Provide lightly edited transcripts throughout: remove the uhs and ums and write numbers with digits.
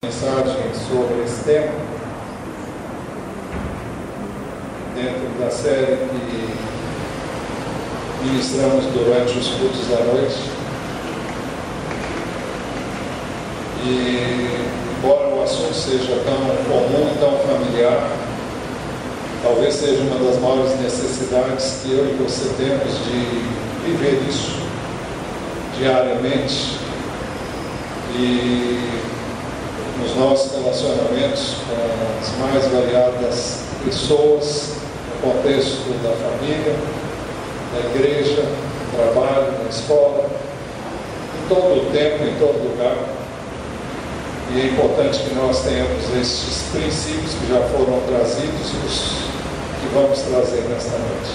Mensagem sobre esse tema dentro da série que ministramos durante os cultos da noite. E embora o assunto seja tão comum e tão familiar, talvez seja uma das maiores necessidades que eu e você temos de viver isso diariamente e nos nossos relacionamentos com as mais variadas pessoas, no contexto da família, da igreja, do trabalho, da escola, em todo o tempo, em todo lugar. E é importante que nós tenhamos estes princípios que já foram trazidos e os que vamos trazer nesta noite.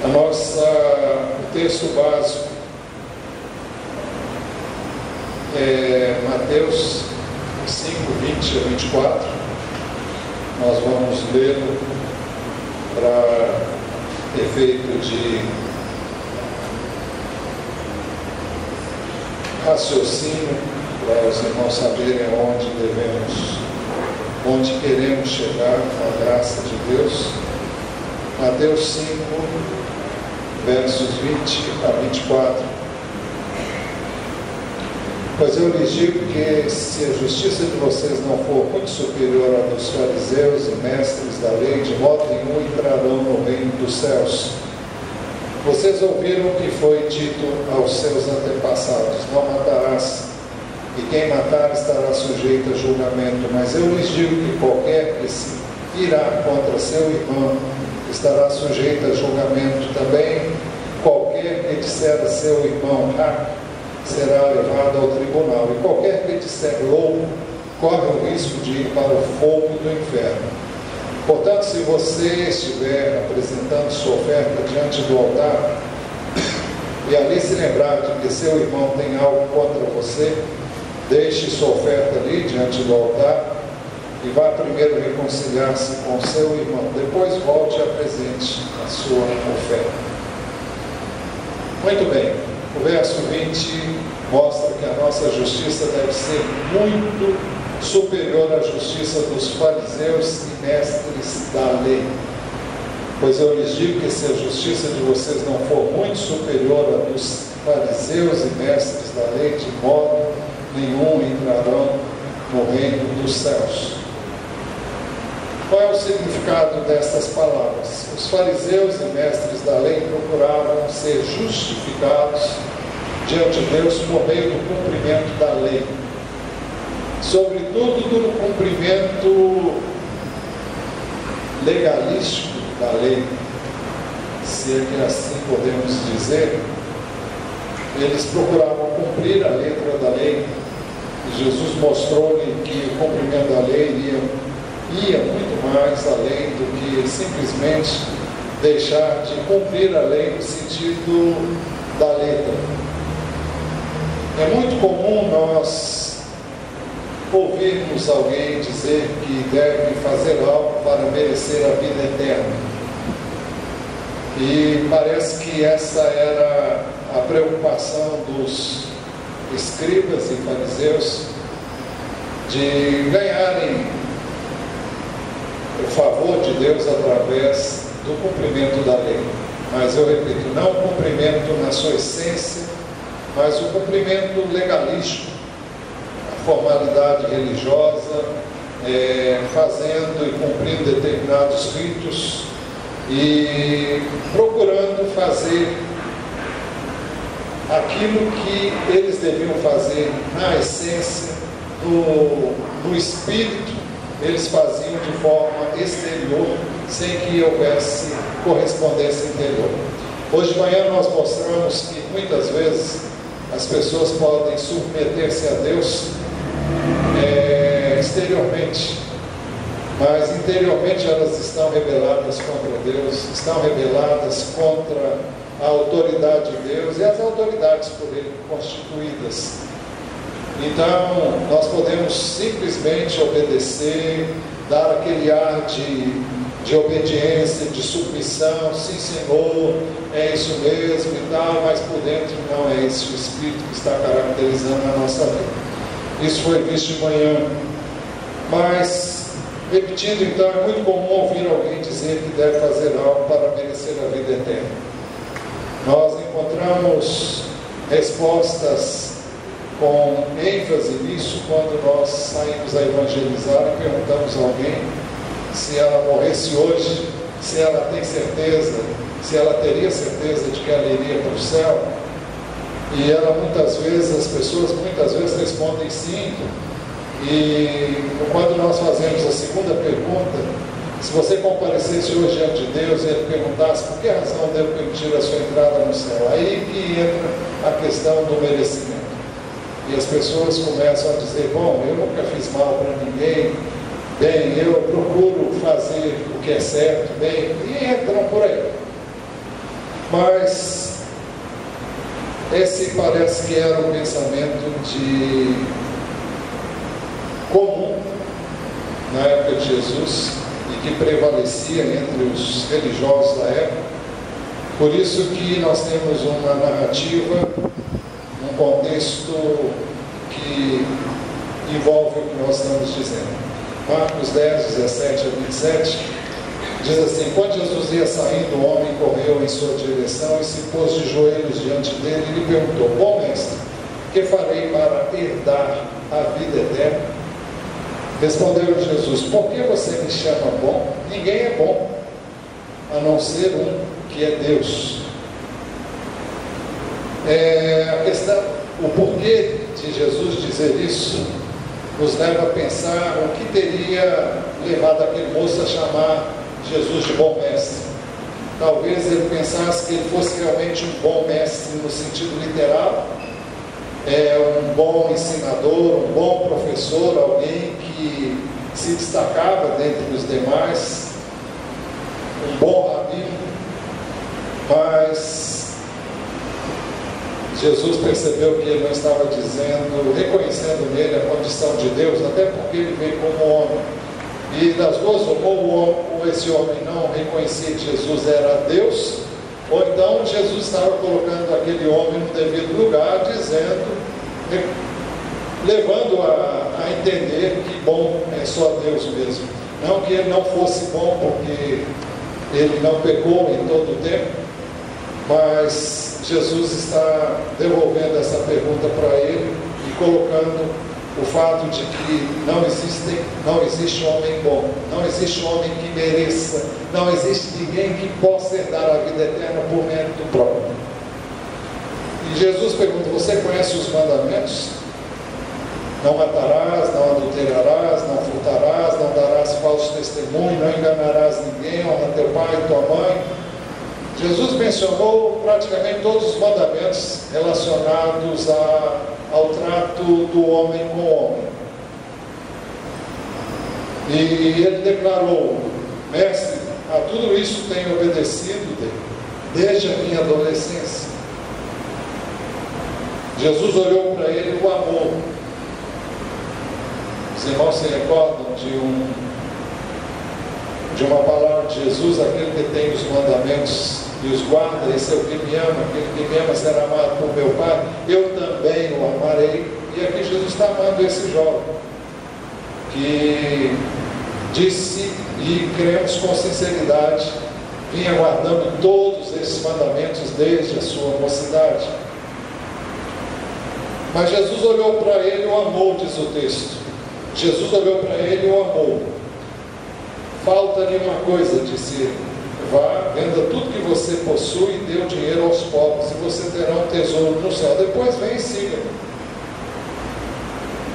O texto básico é Mateus 5, 20 a 24. Nós vamos lê-lo para efeito de raciocínio, para os irmãos saberem onde queremos chegar com a graça de Deus. Mateus 5, versos 20 a 24. Pois eu lhes digo que se a justiça de vocês não for muito superior à dos fariseus e mestres da lei, de modo nenhum entrarão no reino dos céus. Vocês ouviram o que foi dito aos seus antepassados: não matarás, e quem matar estará sujeito a julgamento. Mas eu lhes digo que qualquer que se irá contra seu irmão estará sujeito a julgamento. Também qualquer que disser a seu irmão será levado ao tribunal, e qualquer que disser louco corre o risco de ir para o fogo do inferno. Portanto, se você estiver apresentando sua oferta diante do altar e ali se lembrar de que seu irmão tem algo contra você, deixe sua oferta ali diante do altar e vá primeiro reconciliar-se com seu irmão, depois volte e apresente a sua oferta. Muito bem. O verso 20 mostra que a nossa justiça deve ser muito superior à justiça dos fariseus e mestres da lei. Pois eu lhes digo que se a justiça de vocês não for muito superior à dos fariseus e mestres da lei, de modo nenhum entrarão no reino dos céus. Qual é o significado destas palavras? Os fariseus e mestres da lei procuravam ser justificados diante de Deus por meio do cumprimento da lei, sobretudo do cumprimento legalístico da lei, se é que assim podemos dizer. Eles procuravam cumprir a letra da lei, e Jesus mostrou-lhe que o cumprimento da lei ia muito mais além do que simplesmente deixar de cumprir a lei no sentido da letra. É muito comum nós ouvirmos alguém dizer que deve fazer algo para merecer a vida eterna. E parece que essa era a preocupação dos escribas e fariseus, de ganharem o favor de Deus através do cumprimento da lei. Mas eu repito, não o cumprimento na sua essência, mas o cumprimento legalístico, a formalidade religiosa, fazendo e cumprindo determinados ritos e procurando fazer aquilo que eles deviam fazer na essência, no espírito. Eles faziam de forma exterior, sem que houvesse correspondência interior. Hoje de manhã nós mostramos que muitas vezes as pessoas podem submeter-se a Deus exteriormente, mas interiormente elas estão rebeladas contra Deus, estão rebeladas contra a autoridade de Deus e as autoridades por Ele constituídas. Então, nós podemos simplesmente obedecer, dar aquele ar de obediência, de submissão, sim Senhor, é isso mesmo e tal, mas por dentro não é esse o Espírito que está caracterizando a nossa vida. Isso foi visto de manhã. Mas, repetindo então, é muito comum ouvir alguém dizer que deve fazer algo para merecer a vida eterna. Nós encontramos respostas com ênfase nisso quando nós saímos a evangelizar e perguntamos a alguém se ela morresse hoje, se ela tem certeza, se ela teria certeza de que ela iria para o céu. E ela muitas vezes, as pessoas muitas vezes respondem sim. E quando nós fazemos a segunda pergunta, se você comparecesse hoje diante de Deus e ele perguntasse por que razão devo permitir a sua entrada no céu, aí que entra a questão do merecimento. E as pessoas começam a dizer, bom, eu nunca fiz mal para ninguém, bem, eu procuro fazer o que é certo, bem, e entram por aí. Mas esse parece que era um pensamento comum na época de Jesus e que prevalecia entre os religiosos da época. Por isso que nós temos uma narrativa, um contexto que envolve o que nós estamos dizendo. Marcos 10, 17 a 27 diz assim: quando Jesus ia saindo, o homem correu em sua direção e se pôs de joelhos diante dele e lhe perguntou: bom mestre, que farei para herdar a vida eterna? Respondeu Jesus: por que você me chama bom? Ninguém é bom, a não ser um, que é Deus. A questão, o porquê de Jesus dizer isso nos leva a pensar o que teria levado aquele moço a chamar Jesus de bom mestre. Talvez ele pensasse que ele fosse realmente um bom mestre no sentido literal, um bom ensinador, um bom professor, alguém que se destacava dentre os demais, um bom rabino. Mas Jesus percebeu que ele não estava dizendo, reconhecendo nele a condição de Deus, até porque ele veio como homem. E das duas, ou esse homem não reconhecia que Jesus era Deus, ou então Jesus estava colocando aquele homem no devido lugar, dizendo, levando a entender que bom é só Deus mesmo. Não que ele não fosse bom, porque ele não pecou em todo o tempo, mas Jesus está devolvendo essa pergunta para ele e colocando o fato de que não existe homem bom, não existe homem que mereça, não existe ninguém que possa herdar a vida eterna por mérito próprio. E Jesus pergunta: você conhece os mandamentos? Não matarás, não adulterarás, não furtarás, não darás falso testemunho, não enganarás ninguém, honra teu pai e tua mãe. Jesus mencionou praticamente todos os mandamentos relacionados ao trato do homem com o homem. E ele declarou: mestre, a tudo isso tenho obedecido desde a minha adolescência. Jesus olhou para ele e o amou. Os irmãos se recordam de uma palavra de Jesus: aquele que tem os mandamentos e os guarda, esse é o que me ama, aquele que me ama será amado por meu Pai, eu também o amarei. E aqui Jesus está amando esse jovem, que disse, e cremos com sinceridade, vinha guardando todos esses mandamentos desde a sua mocidade. Mas Jesus olhou para ele e o amou, diz o texto. Jesus olhou para ele e o amou. Falta-lhe uma coisa, disse ele: vá, venda tudo que você possui e dê o dinheiro aos pobres, e você terá um tesouro no céu. Depois vem e siga-me.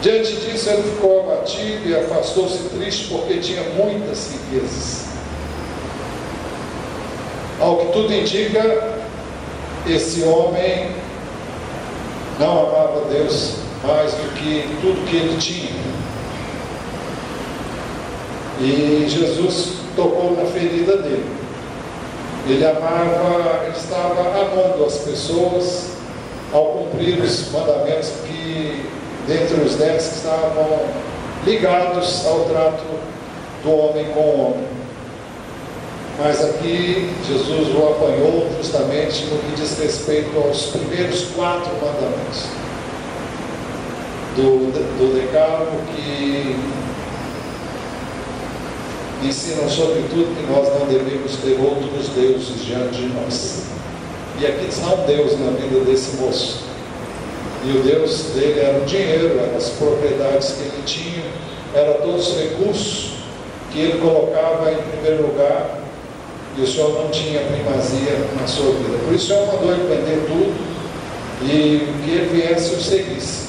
Diante disso, ele ficou abatido e afastou-se triste, porque tinha muitas riquezas. Ao que tudo indica, esse homem não amava Deus mais do que tudo que ele tinha. E Jesus tocou na ferida dele. Ele estava amando as pessoas ao cumprir os mandamentos que, dentre os 10, que estavam ligados ao trato do homem com o homem. Mas aqui Jesus o apanhou justamente no que diz respeito aos primeiros 4 mandamentos. do Decálogo, que ensinam sobretudo que nós não devemos ter outros deuses diante de nós. E aqui está um Deus na vida desse moço. E o Deus dele era o dinheiro, eram as propriedades que ele tinha, eram todos os recursos que ele colocava em primeiro lugar, e o Senhor não tinha primazia na sua vida. Por isso o Senhor mandou ele vender tudo e que ele viesse e o seguisse.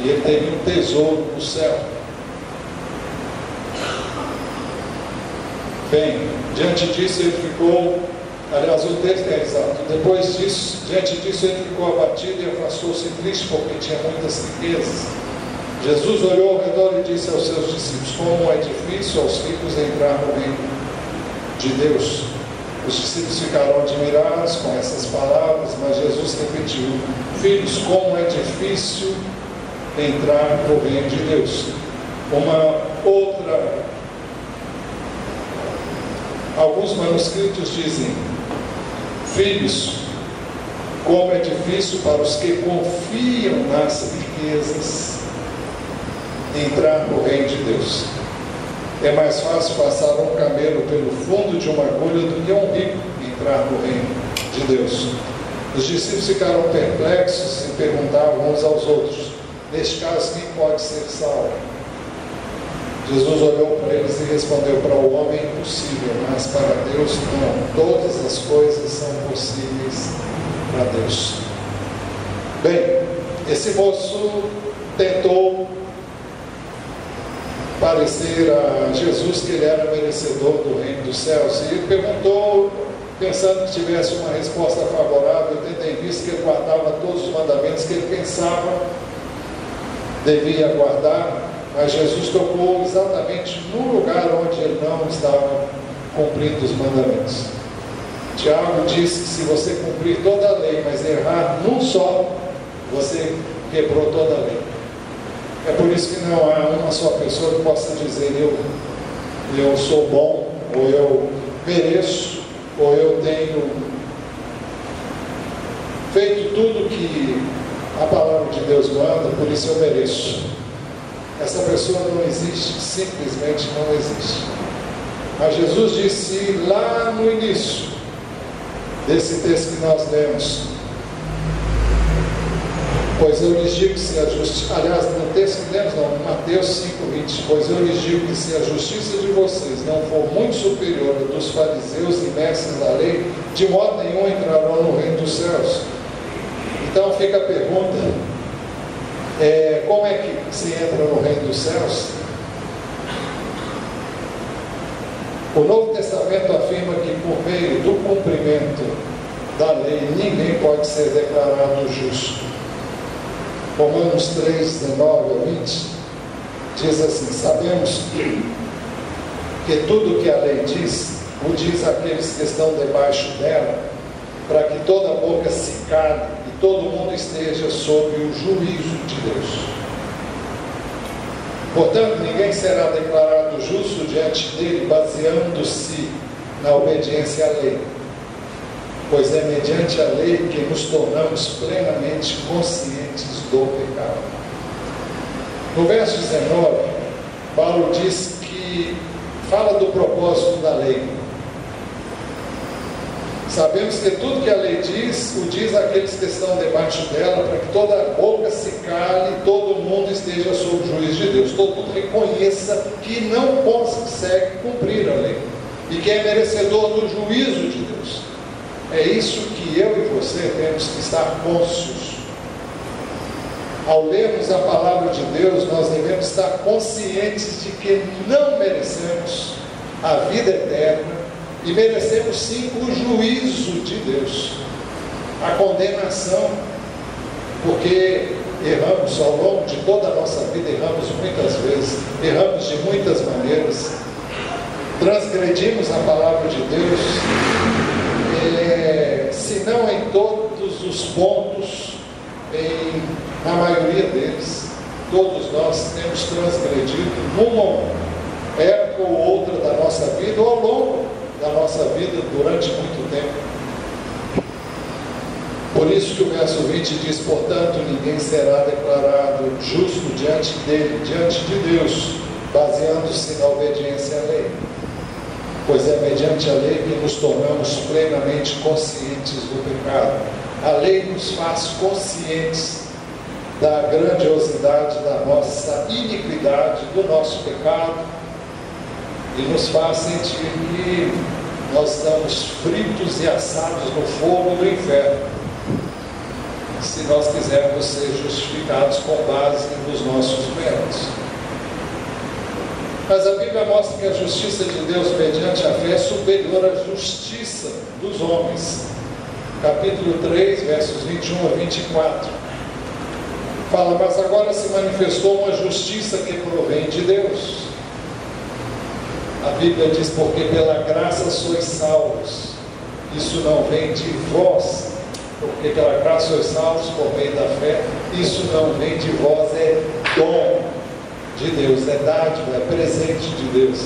E ele teria um tesouro no céu. Bem, diante disso ele ficou, aliás o texto é exato, depois disso, diante disso ele ficou abatido e afastou-se triste porque tinha muitas riquezas. Jesus olhou ao redor e disse aos seus discípulos: como é difícil aos ricos entrar no reino de Deus. Os discípulos ficaram admirados com essas palavras, mas Jesus repetiu: filhos, como é difícil entrar no reino de Deus. Alguns manuscritos dizem: filhos, como é difícil para os que confiam nas riquezas entrar no reino de Deus. É mais fácil passar um camelo pelo fundo de uma agulha do que um rico entrar no reino de Deus. Os discípulos ficaram perplexos e perguntavam uns aos outros: neste caso, quem pode ser salvo? Jesus olhou para eles e respondeu: para o homem é impossível, mas para Deus não. Todas as coisas são possíveis para Deus. Bem, esse moço tentou parecer a Jesus que ele era merecedor do reino dos céus, e ele perguntou, pensando que tivesse uma resposta favorável, tendo em vista que ele guardava todos os mandamentos que ele pensava devia guardar, mas Jesus tocou exatamente no lugar onde ele não estava cumprindo os mandamentos. Tiago diz que se você cumprir toda a lei, mas errar num só, você quebrou toda a lei. É por isso que não há uma só pessoa que possa dizer: eu sou bom, ou eu mereço, ou eu tenho feito tudo que a palavra de Deus manda, por isso eu mereço. Essa pessoa não existe, simplesmente não existe. Mas Jesus disse lá no início desse texto que nós lemos: pois eu lhes digo que se a justiça, aliás, no texto que lemos não, Mateus 5:20, pois eu lhes digo que se a justiça de vocês não for muito superior à dos fariseus e mestres da lei, de modo nenhum entrarão no reino dos céus. Então fica a pergunta: como é que se entra no reino dos céus? O Novo Testamento afirma que por meio do cumprimento da lei ninguém pode ser declarado justo. Romanos 3, 19 a 20 diz assim: sabemos que tudo que a lei diz, o diz àqueles que estão debaixo dela, para que toda boca se cale e todo mundo esteja sob o juízo de Deus. Portanto, ninguém será declarado justo diante dele baseando-se na obediência à lei, pois é mediante a lei que nos tornamos plenamente conscientes do pecado. No verso 19, Paulo diz que fala do propósito da lei. Sabemos que tudo que a lei diz, o diz àqueles que estão debaixo dela, para que toda a boca se cale e todo mundo esteja sob o juízo de Deus. Todo mundo reconheça que não consegue cumprir a lei e que é merecedor do juízo de Deus. É isso que eu e você temos que estar cônscios. Ao lermos a palavra de Deus, nós devemos estar conscientes de que não merecemos a vida eterna e merecemos sim o juízo de Deus, a condenação, porque erramos ao longo de toda a nossa vida, erramos muitas vezes, erramos de muitas maneiras, transgredimos a palavra de Deus, se não em todos os pontos, na maioria deles, todos nós temos transgredido numa época ou outra da nossa vida, ou ao longo da nossa vida durante muito tempo. Por isso que o verso 20 diz: portanto, ninguém será declarado justo diante dele, diante de Deus, baseando-se na obediência à lei. Pois é mediante a lei que nos tornamos plenamente conscientes do pecado. A lei nos faz conscientes da grandiosidade da nossa iniquidade, do nosso pecado, e nos faz sentir que nós estamos fritos e assados no fogo do inferno, se nós quisermos ser justificados com base nos nossos méritos. Mas a Bíblia mostra que a justiça de Deus mediante a fé é superior à justiça dos homens. Capítulo 3, versos 21 a 24. Fala: mas agora se manifestou uma justiça que provém de Deus. A Bíblia diz: porque pela graça sois salvos. Isso não vem de vós, porque pela graça sois salvos por meio da fé. Isso não vem de vós, é dom de Deus, é dádiva, é presente de Deus.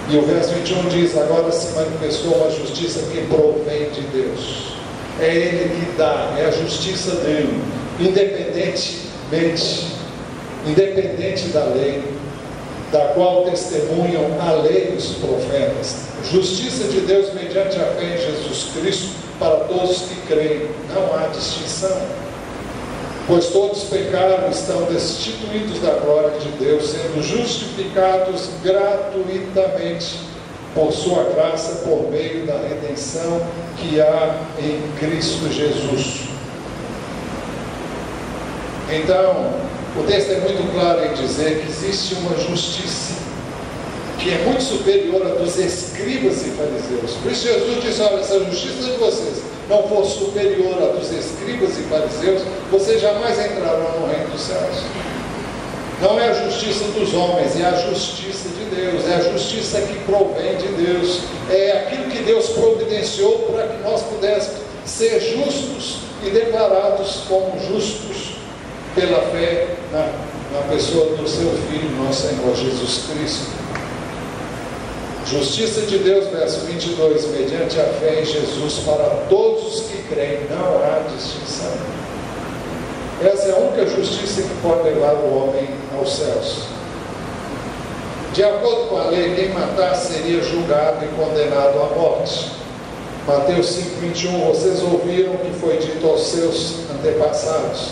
E o verso 21 diz: agora se manifestou uma justiça que provém de Deus. É Ele que dá, é a justiça dele, independente da lei, da qual testemunham a lei e os profetas. Justiça de Deus mediante a fé em Jesus Cristo para todos que creem. Não há distinção. Pois todos pecaram e estão destituídos da glória de Deus, sendo justificados gratuitamente por sua graça, por meio da redenção que há em Cristo Jesus. Então, o texto é muito claro em dizer que existe uma justiça que é muito superior à dos escribas e fariseus. Por isso Jesus disse: olha, se a justiça de vocês não for superior à dos escribas e fariseus, vocês jamais entrarão no reino dos céus. Não é a justiça dos homens, é a justiça de Deus, é a justiça que provém de Deus, é aquilo que Deus providenciou para que nós pudéssemos ser justos e declarados como justos pela fé na pessoa do seu Filho, nosso Senhor Jesus Cristo. Justiça de Deus, verso 22, mediante a fé em Jesus para todos os que creem, não há distinção. Essa é a única justiça que pode levar o homem aos céus. De acordo com a lei, quem matar seria julgado e condenado à morte. Mateus 5:21, vocês ouviram o que foi dito aos seus antepassados: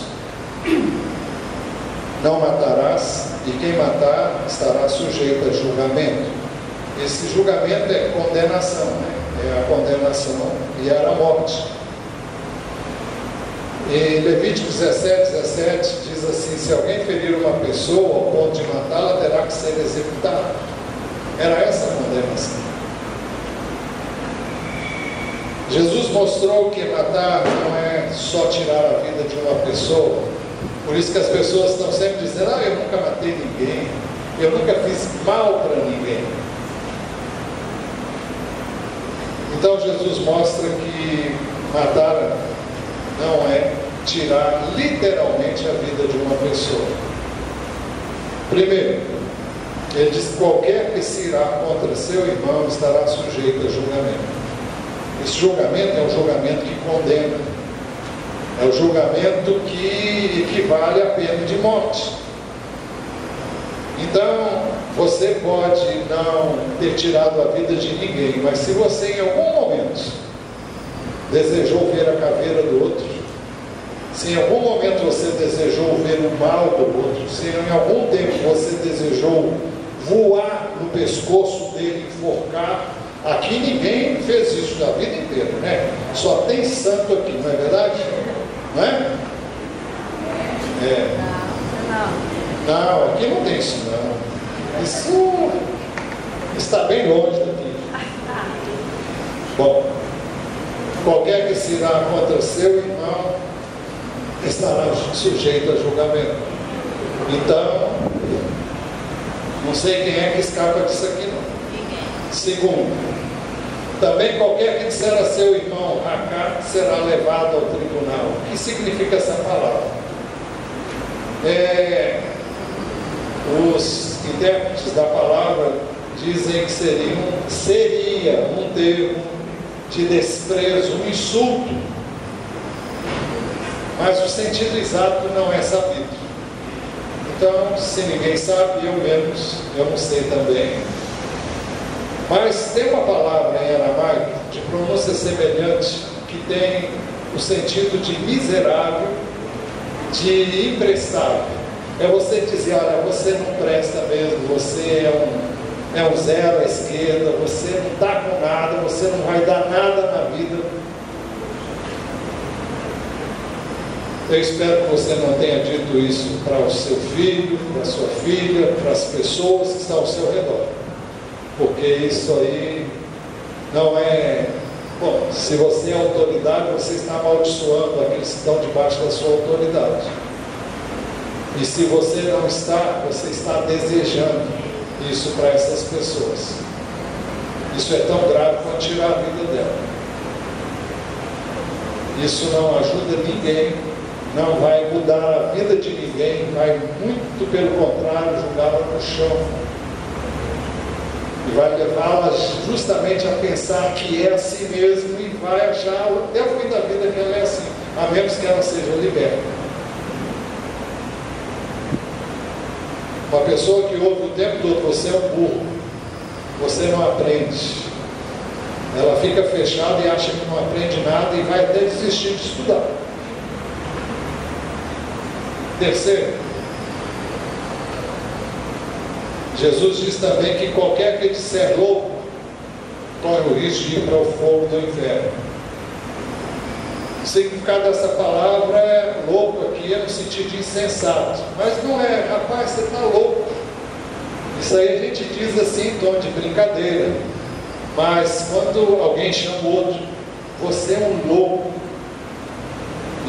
não matarás, e quem matar estará sujeito a julgamento. Esse julgamento é condenação, né? É a condenação e era a morte. Em Levítico 17 diz assim: se alguém ferir uma pessoa ao ponto de matá-la, terá que ser executado. Era essa a condenação. Jesus mostrou que matar não é só tirar a vida de uma pessoa. Por isso que as pessoas estão sempre dizendo: eu nunca matei ninguém, eu nunca fiz mal para ninguém. Então Jesus mostra que matar não é tirar literalmente a vida de uma pessoa. Primeiro, ele diz: qualquer que se irá contra seu irmão estará sujeito a julgamento. Esse julgamento é um julgamento que condena, é o julgamento que equivale à pena de morte. Então, você pode não ter tirado a vida de ninguém, mas se você em algum momento desejou ver a caveira do outro, se em algum momento você desejou ver o mal do outro, se em algum tempo você desejou voar no pescoço dele, enforcar, aqui ninguém fez isso a vida inteira, né? Só tem santo aqui, não é verdade? Não é? Não, aqui não tem isso não. Isso está bem longe daqui. Bom, qualquer que se irá contra seu irmão estará sujeito a julgamento. Então, não sei quem é que escapa disso aqui não. Segundo, também qualquer que disser a seu irmão Racá será levado ao tribunal. O que significa essa palavra? Os intérpretes da palavra dizem que seria um termo de desprezo, um insulto. mas o sentido exato não é sabido. Então, se ninguém sabe, eu não sei também. Mas tem uma palavra em aramaico de pronúncia semelhante que tem o sentido de miserável, de imprestável. É você dizer, olha, você não presta mesmo, você é um zero à esquerda, você não está com nada, você não vai dar nada na vida. Eu espero que você não tenha dito isso para o seu filho, para a sua filha, para as pessoas que estão ao seu redor. Porque isso aí não é... Bom, se você é autoridade, você está amaldiçoando aqueles que estão debaixo da sua autoridade. E se você não está, você está desejando isso para essas pessoas. Isso é tão grave quanto tirar a vida dela. Isso não ajuda ninguém, não vai mudar a vida de ninguém, vai muito pelo contrário, jogá-la no chão. E vai levá-la justamente a pensar que é assim mesmo e vai achar até o fim da vida que ela é assim, a menos que ela seja liberta. Uma pessoa que ouve o tempo todo, você é um burro, você não aprende. Ela fica fechada e acha que não aprende nada e vai até desistir de estudar. Terceiro, Jesus diz também que qualquer que disser louco, corre o risco de ir para o fogo do inferno. O significado dessa palavra é louco aqui, é no sentido de insensato. Mas não é, rapaz, você está louco. Isso aí a gente diz assim em tom de brincadeira. Mas quando alguém chama o outro, você é um louco.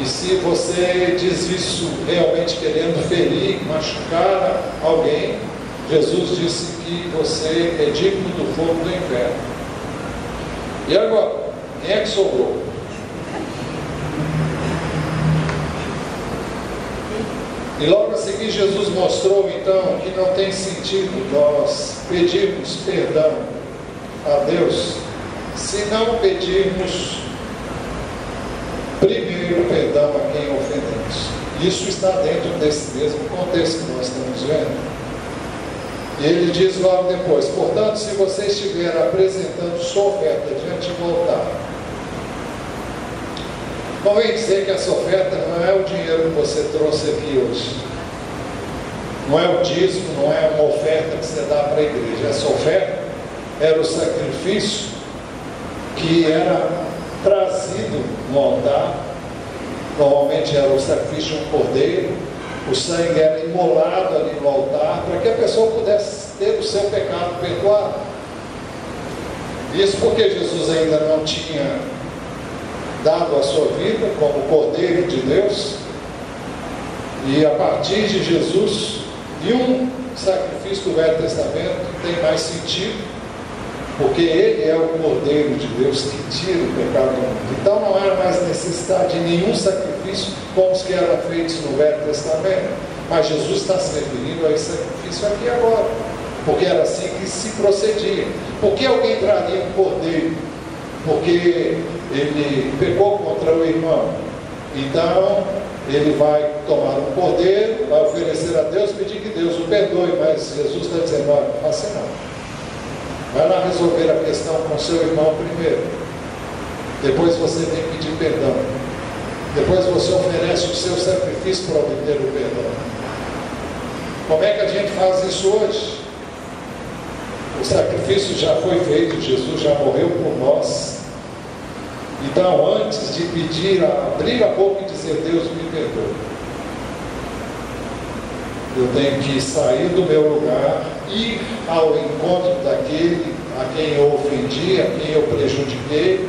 E se você diz isso realmente querendo ferir, machucar alguém, Jesus disse que você é digno do fogo do inferno. E agora, quem é que sobrou? E logo a seguir Jesus mostrou então que não tem sentido nós pedirmos perdão a Deus se não pedirmos primeiro perdão a quem ofendemos. Isso está dentro desse mesmo contexto que nós estamos vendo. E ele diz logo depois: portanto, se você estiver apresentando sua oferta diante do altar, convém dizer que essa oferta não é o dinheiro que você trouxe aqui hoje, não é o dízimo, não é uma oferta que você dá para a igreja. Essa oferta era o sacrifício que era trazido no altar. Normalmente era o sacrifício de um cordeiro, o sangue era imolado ali no altar para que a pessoa pudesse ter o seu pecado perdoado. Isso porque Jesus ainda não tinha dado a sua vida como Cordeiro de Deus, e a partir de Jesus, nenhum sacrifício do Velho Testamento tem mais sentido, porque ele é o Cordeiro de Deus que tira o pecado do mundo. Então não há mais necessidade de nenhum sacrifício como os que eram feitos no Velho Testamento, mas Jesus está se referindo a esse sacrifício aqui agora, porque era assim que se procedia. Por que alguém traria um cordeiro? Porque ele pecou contra o irmão. Então ele vai tomar um cordeiro, vai oferecer a Deus, pedir que Deus o perdoe, mas Jesus está dizendo: olha, não faça não. Vai lá resolver a questão com seu irmão primeiro. Depois você tem que pedir perdão. Depois você oferece o seu sacrifício para obter o perdão. Como é que a gente faz isso hoje? O sacrifício já foi feito, Jesus já morreu por nós. Então, antes de pedir, abrir a boca e dizer: Deus me perdoe, eu tenho que sair do meu lugar, ir ao encontro daquele a quem eu ofendi, a quem eu prejudiquei,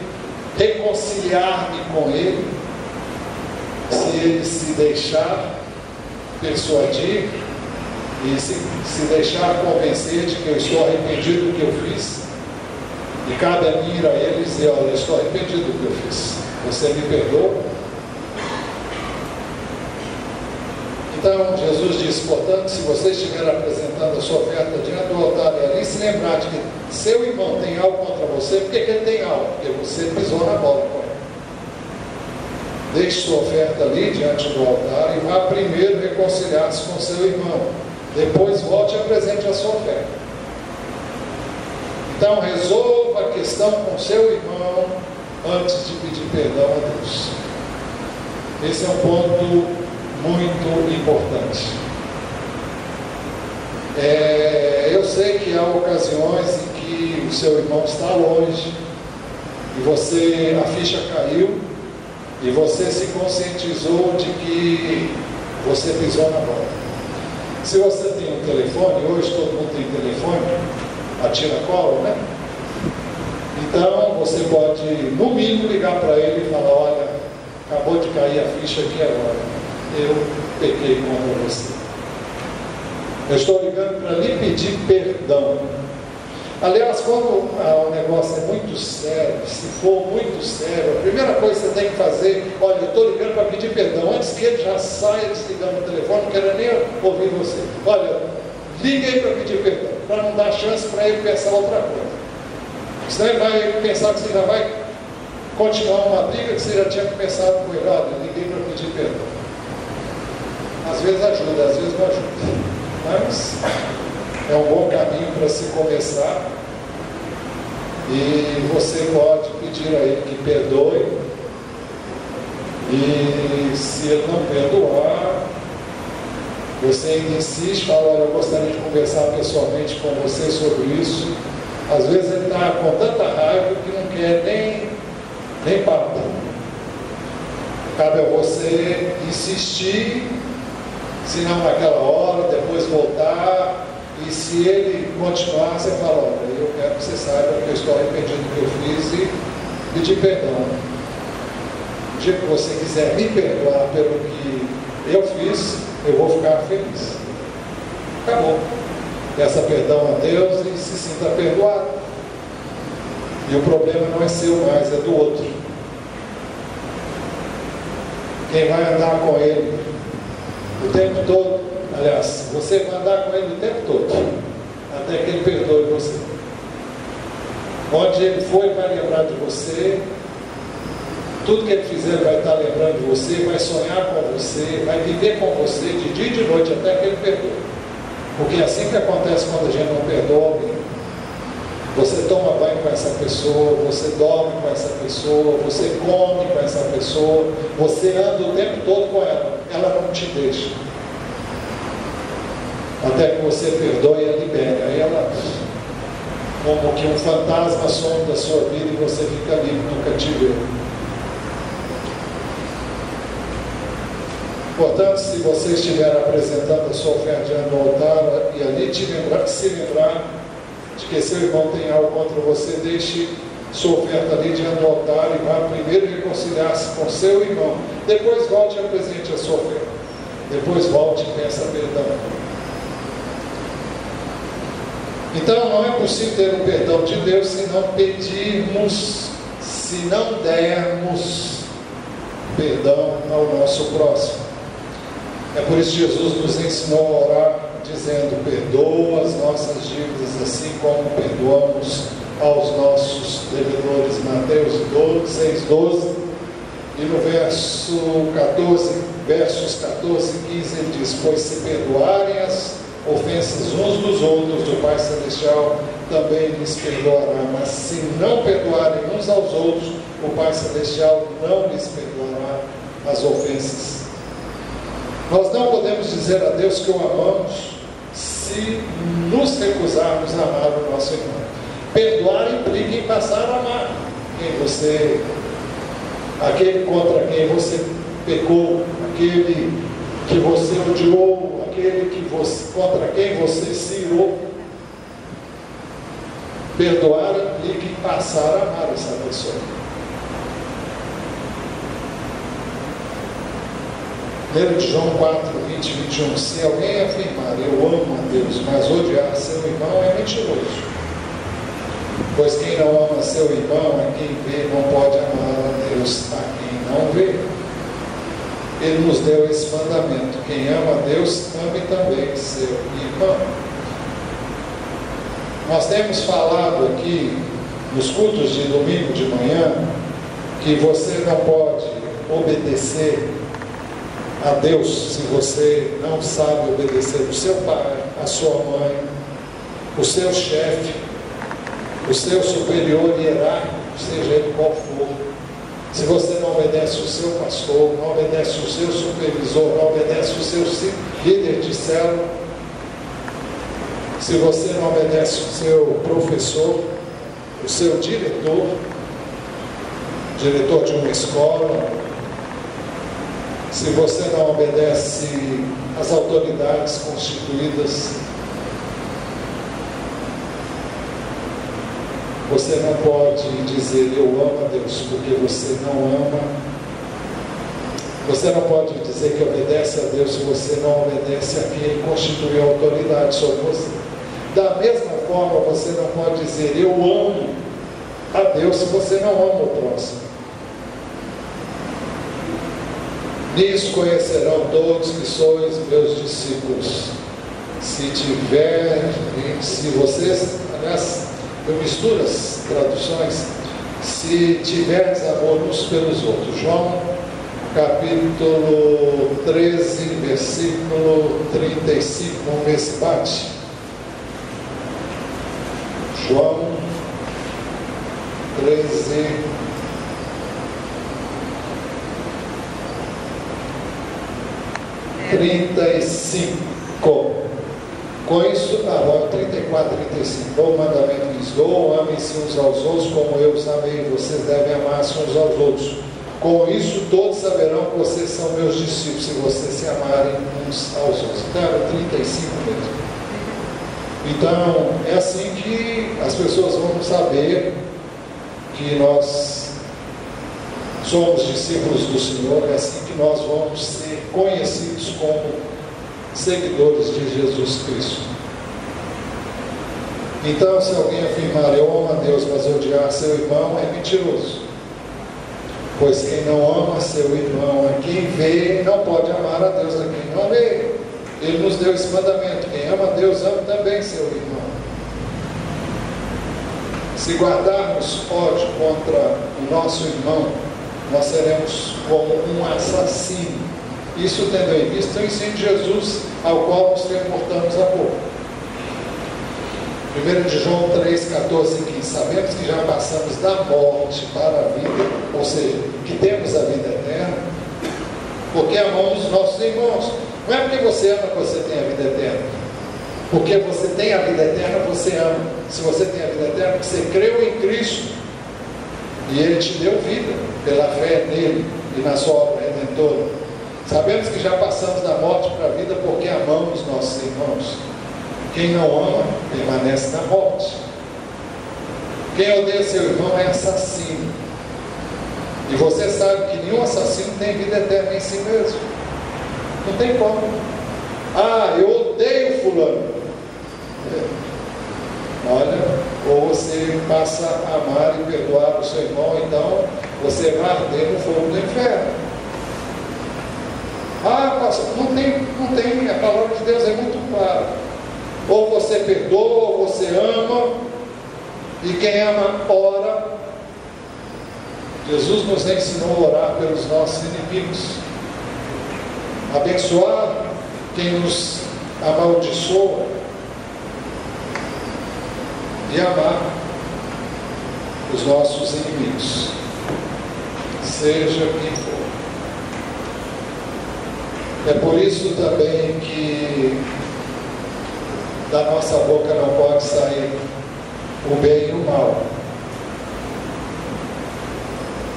reconciliar-me com ele, se ele se deixar persuadir e se deixar convencer de que eu estou arrependido do que eu fiz. E cabe a mim ir a ele e dizer: olha, eu estou arrependido do que eu fiz, você me perdoa? Então Jesus disse: portanto, se você estiver apresentando a sua oferta diante do altar e ali se lembrar de que seu irmão tem algo contra você, por que ele tem algo? Porque você pisou na bola com ele. Deixe sua oferta ali diante do altar e vá primeiro reconciliar-se com seu irmão. Depois volte e apresente a sua oferta. Então resolva a questão com seu irmão antes de pedir perdão a Deus. Esse é um ponto muito importante. Eu sei que há ocasiões em que o seu irmão está longe e a ficha caiu e você se conscientizou de que você pisou na bola. Se você tem um telefone, hoje todo mundo tem telefone, a tira-cola, né? Então você pode, no mínimo, ligar para ele e falar: olha, acabou de cair a ficha aqui agora, eu pequei contra você. Eu estou ligando para lhe pedir perdão. Aliás, quando o negócio é muito sério, se for muito sério, a primeira coisa que você tem que fazer: olha, eu estou ligando para pedir perdão, antes que ele já saia desligando o telefone, não quero nem ouvir você. Olha, liguei para pedir perdão, para não dar chance para ele pensar outra coisa. Senão ele vai pensar que você já vai continuar uma briga que você já tinha começado com ele. Olha, liguei para pedir perdão. Às vezes ajuda, às vezes não ajuda. Mas é um bom caminho para se começar. E você pode pedir a ele que perdoe. E se ele não perdoar, você ainda insiste, fala: olha, eu gostaria de conversar pessoalmente com você sobre isso. Às vezes ele está com tanta raiva que não quer nem papo. Cabe a você insistir, se não naquela hora, depois voltar. E se ele continuar, você fala: olha, eu quero que você saiba que eu estou arrependido do que eu fiz e pedir perdão. No dia que você quiser me perdoar pelo que eu fiz, eu vou ficar feliz. Acabou. Peça perdão a Deus e se sinta perdoado. E o problema não é seu mais, é do outro. Quem vai andar com ele o tempo todo, aliás, você vai andar com ele o tempo todo, até que ele perdoe você. Onde ele for, ele vai lembrar de você. Tudo que ele fizer, ele vai estar lembrando de você, vai sonhar com você, vai viver com você de dia e de noite até que ele perdoe. Porque é assim que acontece quando a gente não perdoa alguém. Você toma banho com essa pessoa, você dorme com essa pessoa, você come com essa pessoa, você anda o tempo todo com ela não te deixa. Até que você perdoe e a libera. Aí ela, como que um fantasma, some da sua vida e você fica livre no cativeiro. Portanto, se você estiver apresentando a sua oferta diante do altar e ali se lembrar de que seu irmão tem algo contra você, deixe sua oferta ali diante do altar e vá primeiro reconciliar-se com seu irmão. Depois volte e apresente a sua oferta. Depois volte e peça perdão. Então não é possível ter o perdão de Deus se não pedirmos, se não dermos perdão ao nosso próximo. É por isso que Jesus nos ensinou a orar, dizendo: perdoa as nossas dívidas, assim como perdoamos aos nossos devedores. Mateus 6,12. E no versos 14 e 15, ele diz: pois se perdoarem as ofensas uns dos outros, o Pai Celestial também lhes perdoará. Mas se não perdoarem uns aos outros, o Pai Celestial não lhes perdoará as ofensas. Nós não podemos dizer a Deus que o amamos se nos recusarmos a amar o nosso irmão. Perdoar implica em passar a amar aquele contra quem você pecou, aquele que você odiou, aquele contra quem você se irou. Perdoar implica em passar a amar essa pessoa. Primeiro de João 4, 20 e 21. Se alguém afirmar: eu amo a Deus, mas odiar seu irmão, é mentiroso. Pois quem não ama seu irmão, a quem vê, não pode amar a Deus a quem não vê. Ele nos deu esse mandamento: quem ama a Deus, ame também seu irmão. Nós temos falado aqui nos cultos de domingo de manhã que você não pode obedecer a Deus, se você não sabe obedecer o seu pai, a sua mãe, o seu chefe, o seu superior hierárquico, seja ele qual for, se você não obedece o seu pastor, não obedece o seu supervisor, não obedece o seu líder de célula, se você não obedece o seu professor, o seu diretor de uma escola, se você não obedece às autoridades constituídas, você não pode dizer eu amo a Deus, porque você não ama. Você não pode dizer que obedece a Deus se você não obedece a quem constituiu a autoridade sobre você. Da mesma forma, você não pode dizer eu amo a Deus se você não ama o próximo. Nisso conhecerão todos que sois meus discípulos. Se vocês, aliás, eu misturo as traduções, se tiverdes amor uns pelos outros. João, capítulo 13, versículo 35, vamos ver se bate. João 13, 35. Com isso, 34, 35. Bom mandamento lhes dou, amem-se uns aos outros, como eu os amei, vocês devem amar-se uns aos outros. Com isso, todos saberão que vocês são meus discípulos, se vocês se amarem uns aos outros. Então, era 35 mesmo. Então, é assim que as pessoas vão saber que nós somos discípulos do Senhor, é assim que nós vamos ser conhecidos como seguidores de Jesus Cristo. Então, se alguém afirmar eu amo a Deus, mas odiar seu irmão, é mentiroso. Pois quem não ama seu irmão, a quem vê, não pode amar a Deus a quem não vê. Ele nos deu esse mandamento: quem ama a Deus, ama também seu irmão. Se guardarmos ódio contra o nosso irmão, nós seremos como um assassino. Isso tendo em vista o ensino de Jesus, ao qual nos reportamos há pouco. 1 de João 3, 14 e 15. Sabemos que já passamos da morte para a vida, ou seja, que temos a vida eterna, porque amamos os nossos irmãos. Não é porque você ama que você tem a vida eterna. Porque você tem a vida eterna, você ama. Se você tem a vida eterna, você creu em Cristo e Ele te deu vida pela fé nele e na sua obra redentora. Sabemos que já passamos da morte para a vida porque amamos nossos irmãos. Quem não ama, permanece na morte. Quem odeia seu irmão é assassino. E você sabe que nenhum assassino tem vida eterna em si mesmo. Não tem como. Ah, eu odeio fulano. Olha, ou você passa a amar e perdoar o seu irmão, então você vai arder no fogo do inferno. Ah, pastor, não tem, a palavra de Deus é muito clara. Ou você perdoa, ou você ama, e quem ama, ora. Jesus nos ensinou a orar pelos nossos inimigos, abençoar quem nos amaldiçoa, e amar os nossos inimigos, seja quem for. É por isso também que da nossa boca não pode sair o bem e o mal.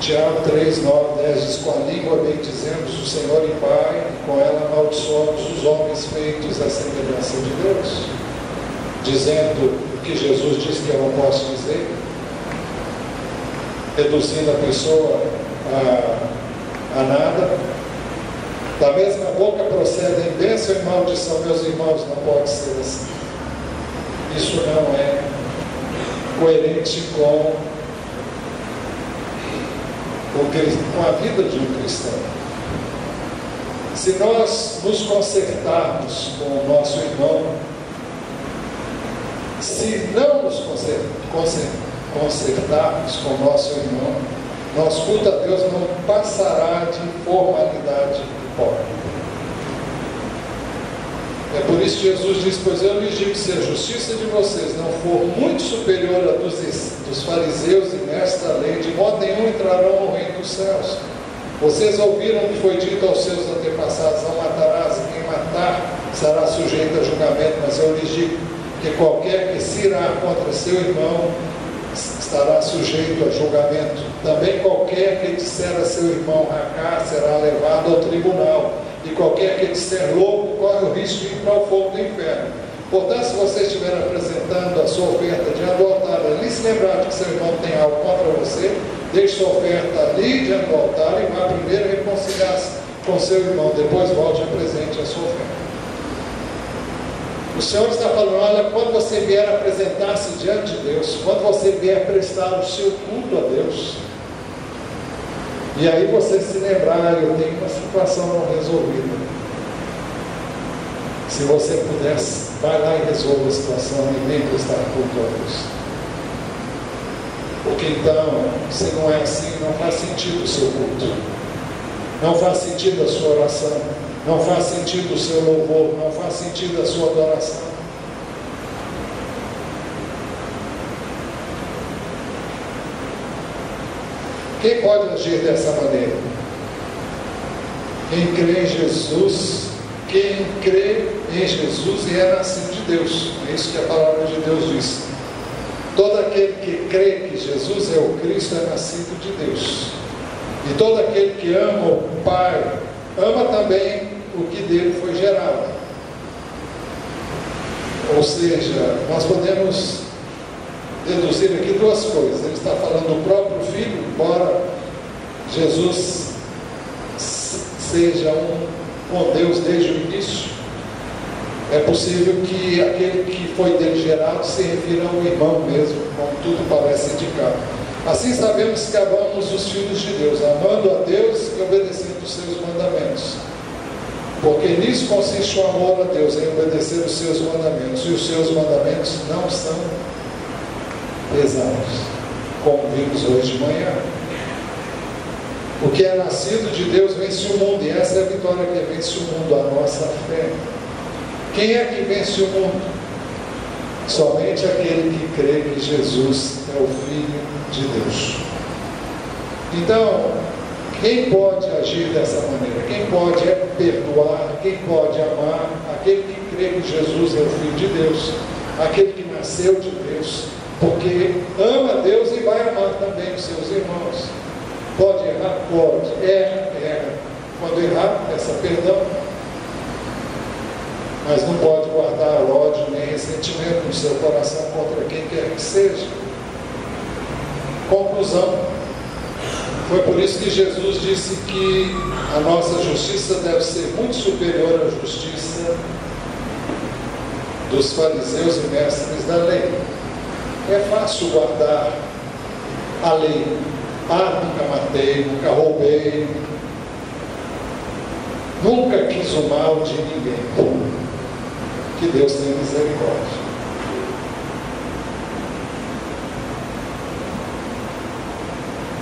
Tiago 3, 9, 10 diz: com a língua bendizemos o Senhor e Pai, e com ela amaldiçoamos os homens feitos à semelhança de Deus, dizendo o que Jesus disse que eu não posso dizer, reduzindo a pessoa a nada. Da mesma boca procedem bênção e maldição. Meus irmãos, não pode ser assim. Isso não é coerente com a vida de um cristão. Se nós nos consertarmos com o nosso irmão, se não nos consertarmos com o nosso irmão, Nosso culto a Deus não passará de formalidade hipócrita. É por isso que Jesus diz: pois eu lhes digo, se a justiça de vocês não for muito superior à dos fariseus e mestres da lei, de modo nenhum entrarão no reino dos céus. Vocês ouviram que foi dito aos seus antepassados: não matarás, e quem matar será sujeito a julgamento. Mas eu lhes digo que qualquer que se irá contra seu irmão estará sujeito a julgamento. Também qualquer que disser a seu irmão racá será levado ao tribunal. E qualquer que disser louco corre o risco de ir para o fogo do inferno. Portanto, se você estiver apresentando a sua oferta diante do altar, ali se lembrar de que seu irmão tem algo contra você, deixe sua oferta ali diante do altar e vá primeiro reconciliar-se com seu irmão, depois volte e apresente a sua oferta. O Senhor está falando: olha, quando você vier apresentar-se diante de Deus, quando você vier prestar o seu culto a Deus, e aí você se lembrar: eu tenho uma situação não resolvida. Se você pudesse, vai lá e resolva a situação e vem prestar culto a Deus. Porque então, se não é assim, não faz sentido o seu culto, não faz sentido a sua oração, não faz sentido o seu louvor, não faz sentido a sua adoração. Quem pode agir dessa maneira? Quem crê em Jesus, quem crê em Jesus e é nascido de Deus. É isso que a palavra de Deus diz. Todo aquele que crê que Jesus é o Cristo é nascido de Deus. E todo aquele que ama o Pai, ama também o que dele foi gerado. Ou seja, nós podemos deduzir aqui duas coisas. Ele está falando do próprio Filho, embora Jesus seja com Deus desde o início, é possível que aquele que foi dele gerado se refira ao irmão mesmo, como tudo parece indicar. Assim sabemos que amamos os filhos de Deus, amando a Deus e obedecendo os seus mandamentos. Porque nisso consiste o amor a Deus, em obedecer os seus mandamentos. E os seus mandamentos não são pesados, como vimos hoje de manhã. O que é nascido de Deus vence o mundo, e essa é a vitória que vence o mundo, a nossa fé. Quem é que vence o mundo? Somente aquele que crê que Jesus é o Filho de Deus. Então, quem pode agir dessa maneira? Quem pode perdoar? Quem pode amar? Aquele que crê que Jesus é o Filho de Deus, aquele que nasceu de Deus, porque ama Deus e vai amar também os seus irmãos. Pode errar? Pode. Erra. Quando errar, peça perdão. Mas não pode guardar ódio nem ressentimento no seu coração contra quem quer que seja. Conclusão. Foi por isso que Jesus disse que a nossa justiça deve ser muito superior à justiça dos fariseus e mestres da lei. É fácil guardar a lei. Nunca matei, nunca roubei, nunca quis o mal de ninguém. Que Deus tenha misericórdia.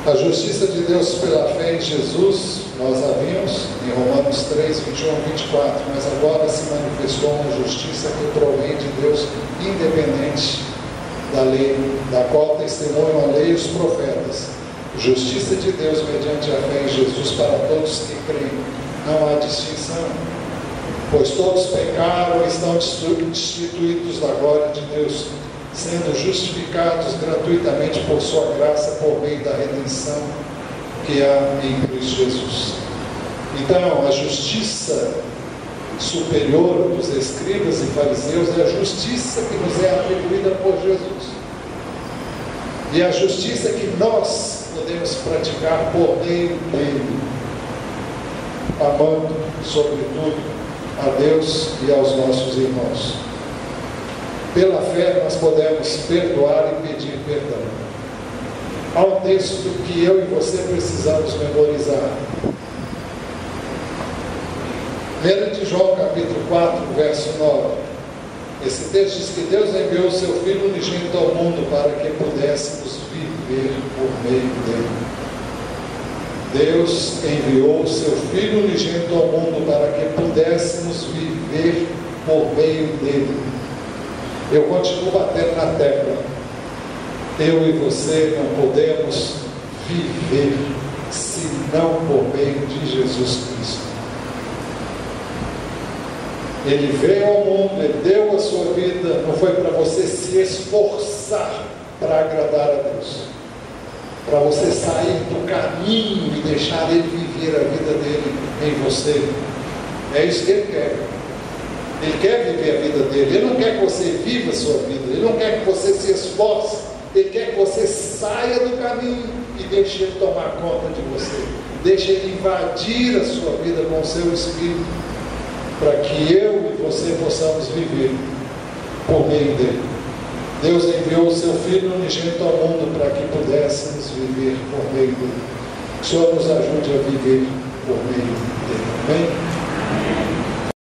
A justiça de Deus pela fé em Jesus, nós a vimos em Romanos 3, 21 a 24, mas agora se manifestou uma justiça que provém de Deus, independente da lei, da qual testemunham a lei e os profetas. Justiça de Deus mediante a fé em Jesus para todos que creem. Não há distinção, pois todos pecaram e estão destituídos da glória de Deus, sendo justificados gratuitamente por sua graça, por meio da redenção que há em Cristo Jesus. Então, a justiça superior dos escribas e fariseus é a justiça que nos é atribuída por Jesus. E a justiça que nós podemos praticar por meio dele, amando, sobretudo, a Deus e aos nossos irmãos. Pela fé nós podemos perdoar e pedir perdão. Há um texto que eu e você precisamos memorizar. 1 de João capítulo 4, verso 9. Esse texto diz que Deus enviou o seu Filho unigênito ao mundo para que pudéssemos viver por meio dele. Deus enviou o seu Filho unigênito ao mundo para que pudéssemos viver por meio dele. Eu continuo batendo na tecla. Eu e você não podemos viver senão por meio de Jesus Cristo. Ele veio ao mundo, ele deu a sua vida, não foi para você se esforçar para agradar a Deus, para você sair do caminho e deixar ele viver a vida dele em você. É isso que ele quer. Ele quer viver a vida dele. Ele não quer que você viva a sua vida, ele não quer que você se esforce, ele quer que você saia do caminho e deixe ele tomar conta de você, deixe ele invadir a sua vida com o seu espírito, para que eu e você possamos viver por meio dele. Deus enviou o seu Filho unigênito ao mundo para que pudéssemos viver por meio dele. O Senhor nos ajude a viver por meio dele. Amém?